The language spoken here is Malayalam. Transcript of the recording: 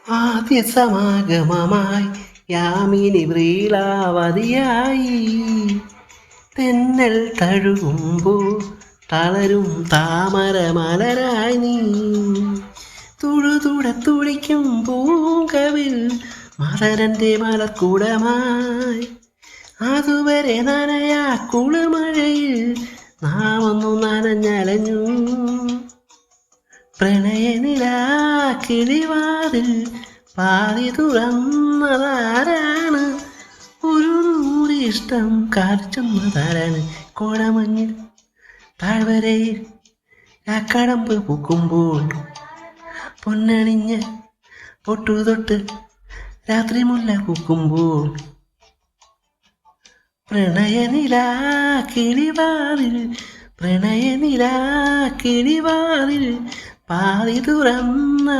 ആദ്യ സമാഗമമായി യാമിനി വ്രീളാവതിയായി തെന്നൽ തഴുകുമ്പോൾ തളരും താമര മലരായി നീ തുടിക്കും പൂങ്കവിൽ മദരൻ്റെ മലക്കൂടമായി അതുവരെ നനയാ കുളിമഴയിൽ നാം ഒന്നു നനഞ്ഞലഞ്ഞു പ്രണയനിലാ കിളിവാതിൽ പാതി തുറന്നതാരാണ് ഒരു നൂറിഷ്ടം കാണിച്ചെന്നതാരാണ് കോടമഞ്ഞിൽ താഴ്വരയിൽ കടമ്പ് പൂക്കുമ്പോൾ പൊന്നണിഞ്ഞ് പൊട്ടുതൊട്ട് രാത്രി മുല്ല പൂക്കുമ്പോൾ പ്രണയനിലാ കിളിവാതിൽ പ്രണയനിലാ കിളിവാതിൽ പാതി തുറന്നതാ